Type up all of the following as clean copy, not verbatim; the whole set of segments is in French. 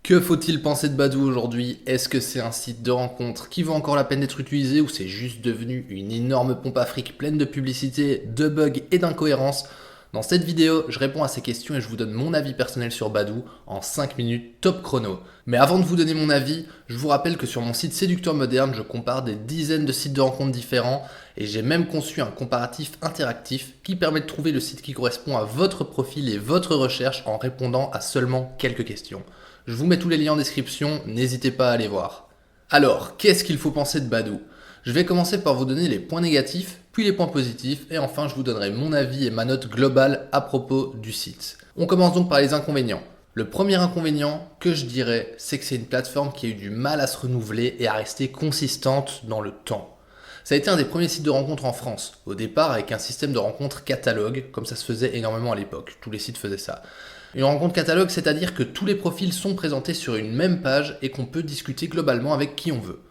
Que faut-il penser de Badoo aujourd'hui? Est-ce que c'est un site de rencontre qui vaut encore la peine d'être utilisé ou c'est juste devenu une énorme pompe à fric pleine de publicité, de bugs et d'incohérences? Dans cette vidéo, je réponds à ces questions et je vous donne mon avis personnel sur Badoo en 5 minutes top chrono. Mais avant de vous donner mon avis, je vous rappelle que sur mon site Séducteur Moderne, je compare des dizaines de sites de rencontres différents et j'ai même conçu un comparatif interactif qui permet de trouver le site qui correspond à votre profil et votre recherche en répondant à seulement quelques questions. Je vous mets tous les liens en description, n'hésitez pas à aller voir. Alors, qu'est-ce qu'il faut penser de Badoo? Je vais commencer par vous donner les points négatifs, puis les points positifs, et enfin je vous donnerai mon avis et ma note globale à propos du site. On commence donc par les inconvénients. Le premier inconvénient que je dirais, c'est que c'est une plateforme qui a eu du mal à se renouveler et à rester consistante dans le temps. Ça a été un des premiers sites de rencontres en France, au départ avec un système de rencontres catalogue, comme ça se faisait énormément à l'époque, tous les sites faisaient ça. Une rencontre catalogue, c'est-à-dire que tous les profils sont présentés sur une même page et qu'on peut discuter globalement avec qui on veut.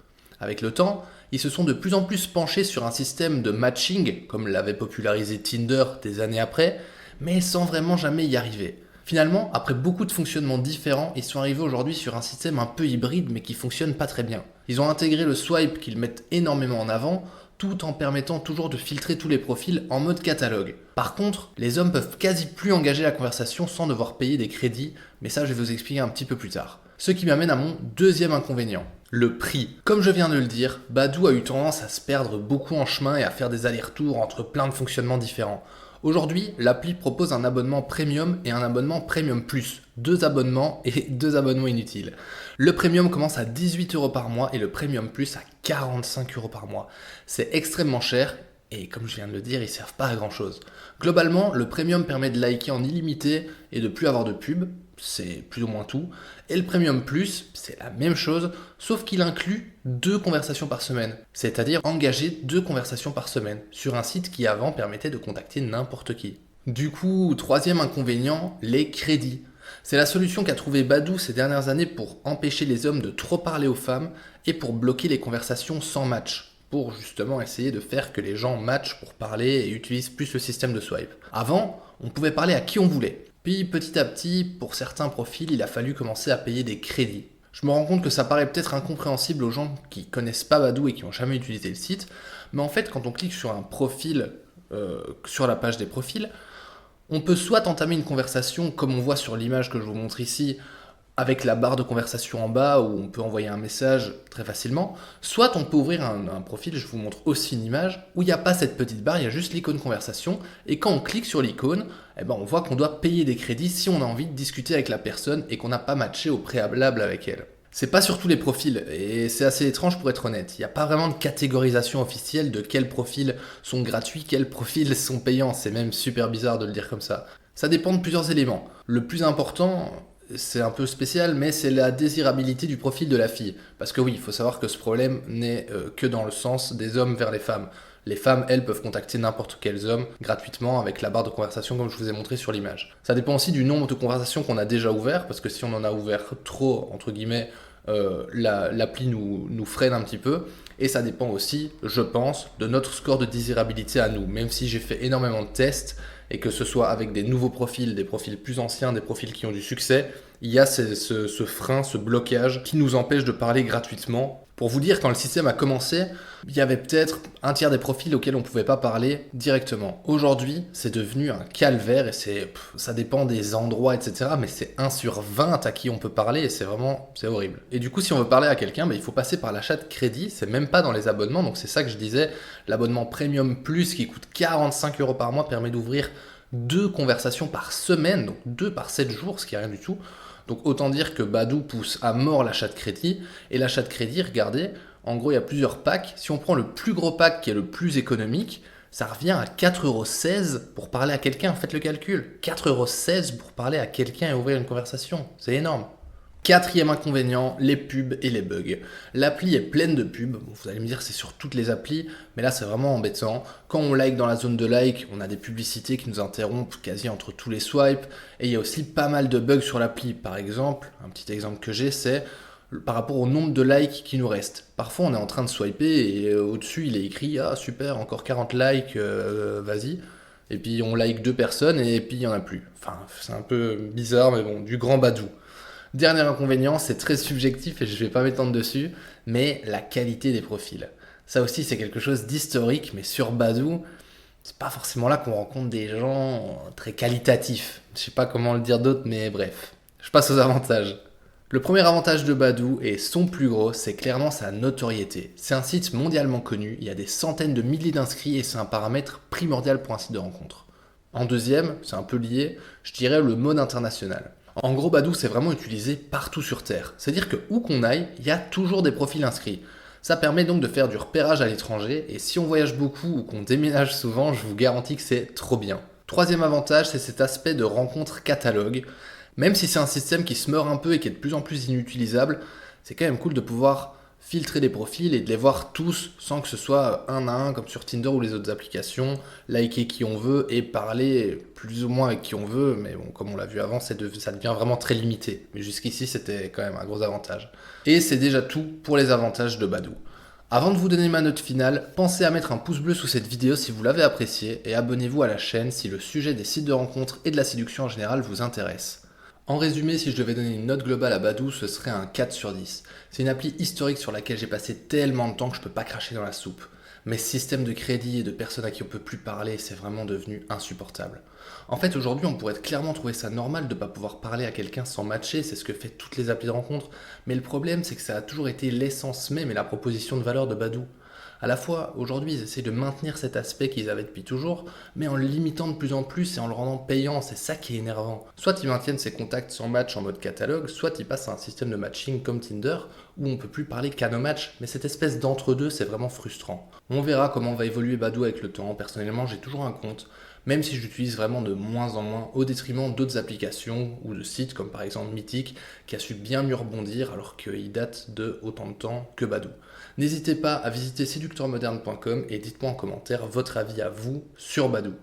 Avec le temps, ils se sont de plus en plus penchés sur un système de matching, comme l'avait popularisé Tinder des années après, mais sans vraiment jamais y arriver. Finalement, après beaucoup de fonctionnements différents, ils sont arrivés aujourd'hui sur un système un peu hybride mais qui fonctionne pas très bien. Ils ont intégré le swipe qu'ils mettent énormément en avant, tout en permettant toujours de filtrer tous les profils en mode catalogue. Par contre, les hommes peuvent quasi plus engager la conversation sans devoir payer des crédits, mais ça je vais vous expliquer un petit peu plus tard. Ce qui m'amène à mon deuxième inconvénient, le prix. Comme je viens de le dire, Badoo a eu tendance à se perdre beaucoup en chemin et à faire des allers-retours entre plein de fonctionnements différents. Aujourd'hui, l'appli propose un abonnement premium et un abonnement premium plus. 2 abonnements et 2 abonnements inutiles. Le premium commence à 18€ par mois et le premium plus à 45€ par mois. C'est extrêmement cher et comme je viens de le dire, ils servent pas à grand chose. Globalement, le premium permet de liker en illimité et de plus avoir de pub, c'est plus ou moins tout. Et le premium plus, c'est la même chose, sauf qu'il inclut 2 conversations par semaine. C'est-à-dire engager 2 conversations par semaine sur un site qui avant permettait de contacter n'importe qui. Du coup, troisième inconvénient, les crédits. C'est la solution qu'a trouvé Badoo ces dernières années pour empêcher les hommes de trop parler aux femmes et pour bloquer les conversations sans match, pour justement essayer de faire que les gens matchent pour parler et utilisent plus le système de swipe. Avant, on pouvait parler à qui on voulait. Puis petit à petit, pour certains profils, il a fallu commencer à payer des crédits. Je me rends compte que ça paraît peut-être incompréhensible aux gens qui connaissent pas Badoo et qui n'ont jamais utilisé le site, mais en fait quand on clique sur un profil, sur la page des profils, on peut soit entamer une conversation comme on voit sur l'image que je vous montre ici, avec la barre de conversation en bas où on peut envoyer un message très facilement, soit on peut ouvrir un profil, je vous montre aussi une image, où il n'y a pas cette petite barre, il y a juste l'icône conversation, et quand on clique sur l'icône, on voit qu'on doit payer des crédits si on a envie de discuter avec la personne et qu'on n'a pas matché au préalable avec elle. C'est pas sur tous les profils, et c'est assez étrange pour être honnête. Il n'y a pas vraiment de catégorisation officielle de quels profils sont gratuits, quels profils sont payants, c'est même super bizarre de le dire comme ça. Ça dépend de plusieurs éléments. Le plus important, c'est un peu spécial, mais c'est la désirabilité du profil de la fille. Parce que oui, il faut savoir que ce problème n'est que dans le sens des hommes vers les femmes. Les femmes, elles, peuvent contacter n'importe quels hommes gratuitement avec la barre de conversation comme je vous ai montré sur l'image. Ça dépend aussi du nombre de conversations qu'on a déjà ouvert, parce que si on en a ouvert trop, entre guillemets, l'appli nous freine un petit peu. Et ça dépend aussi, je pense, de notre score de désirabilité à nous. Même si j'ai fait énormément de tests, et que ce soit avec des nouveaux profils, des profils plus anciens, des profils qui ont du succès, il y a ce frein, ce blocage qui nous empêche de parler gratuitement. Pour vous dire, quand le système a commencé, il y avait peut-être un tiers des profils auxquels on ne pouvait pas parler directement. Aujourd'hui, c'est devenu un calvaire et ça dépend des endroits, etc. Mais c'est 1 sur 20 à qui on peut parler et c'est horrible. Et du coup, si on veut parler à quelqu'un, il faut passer par l'achat de crédit. C'est même pas dans les abonnements, donc c'est ça que je disais. L'abonnement Premium Plus qui coûte 45€ par mois permet d'ouvrir 2 conversations par semaine, donc 2 par 7 jours, ce qui est rien du tout. Donc autant dire que Badoo pousse à mort l'achat de crédit. Et l'achat de crédit, regardez, en gros il y a plusieurs packs. Si on prend le plus gros pack qui est le plus économique, ça revient à 4,16€ pour parler à quelqu'un. Faites le calcul. 4,16€ pour parler à quelqu'un et ouvrir une conversation. C'est énorme. Quatrième inconvénient, les pubs et les bugs. L'appli est pleine de pubs, vous allez me dire c'est sur toutes les applis, mais là c'est vraiment embêtant. Quand on like dans la zone de like, on a des publicités qui nous interrompent quasi entre tous les swipes, et il y a aussi pas mal de bugs sur l'appli. Par exemple, un petit exemple que j'ai, c'est par rapport au nombre de likes qui nous restent. Parfois on est en train de swiper et au-dessus il est écrit « Ah super, encore 40 likes, vas-y ». Et puis on like 2 personnes et puis il n'y en a plus. Enfin, c'est un peu bizarre, mais bon, du grand Badoo. Dernier inconvénient, c'est très subjectif et je vais pas m'étendre dessus, mais la qualité des profils. Ça aussi, c'est quelque chose d'historique, mais sur Badoo, c'est pas forcément là qu'on rencontre des gens très qualitatifs. Je sais pas comment le dire d'autre, mais bref. Je passe aux avantages. Le premier avantage de Badoo, et son plus gros, c'est clairement sa notoriété. C'est un site mondialement connu, il y a des centaines de milliers d'inscrits et c'est un paramètre primordial pour un site de rencontre. En deuxième, c'est un peu lié, je dirais le mode international. En gros, Badoo, c'est vraiment utilisé partout sur Terre. C'est-à-dire que où qu'on aille, il y a toujours des profils inscrits. Ça permet donc de faire du repérage à l'étranger, et si on voyage beaucoup ou qu'on déménage souvent, je vous garantis que c'est trop bien. Troisième avantage, c'est cet aspect de rencontre catalogue. Même si c'est un système qui se meurt un peu et qui est de plus en plus inutilisable, c'est quand même cool de pouvoir filtrer des profils et de les voir tous sans que ce soit un à un comme sur Tinder ou les autres applications, liker qui on veut et parler plus ou moins avec qui on veut, mais bon, comme on l'a vu avant, ça devient vraiment très limité. Mais jusqu'ici, c'était quand même un gros avantage. Et c'est déjà tout pour les avantages de Badoo. Avant de vous donner ma note finale, pensez à mettre un pouce bleu sous cette vidéo si vous l'avez appréciée et abonnez-vous à la chaîne si le sujet des sites de rencontres et de la séduction en général vous intéresse. En résumé, si je devais donner une note globale à Badoo, ce serait un 4 sur 10. C'est une appli historique sur laquelle j'ai passé tellement de temps que je peux pas cracher dans la soupe. Mais ce système de crédit et de personnes à qui on peut plus parler, c'est vraiment devenu insupportable. En fait, aujourd'hui, on pourrait clairement trouver ça normal de ne pas pouvoir parler à quelqu'un sans matcher, c'est ce que fait toutes les applis de rencontre. Mais le problème, c'est que ça a toujours été l'essence même et la proposition de valeur de Badoo. À la fois, aujourd'hui, ils essaient de maintenir cet aspect qu'ils avaient depuis toujours, mais en le limitant de plus en plus et en le rendant payant, c'est ça qui est énervant. Soit ils maintiennent ces contacts sans match en mode catalogue, soit ils passent à un système de matching comme Tinder, où on peut plus parler qu'à nos matchs, mais cette espèce d'entre-deux, c'est vraiment frustrant. On verra comment va évoluer Badoo avec le temps. Personnellement, j'ai toujours un compte, même si je l'utilise vraiment de moins en moins, au détriment d'autres applications ou de sites comme par exemple Mythic, qui a su bien mieux rebondir alors qu'il date de autant de temps que Badoo. N'hésitez pas à visiter séducteurmoderne.com et dites-moi en commentaire votre avis à vous sur Badoo.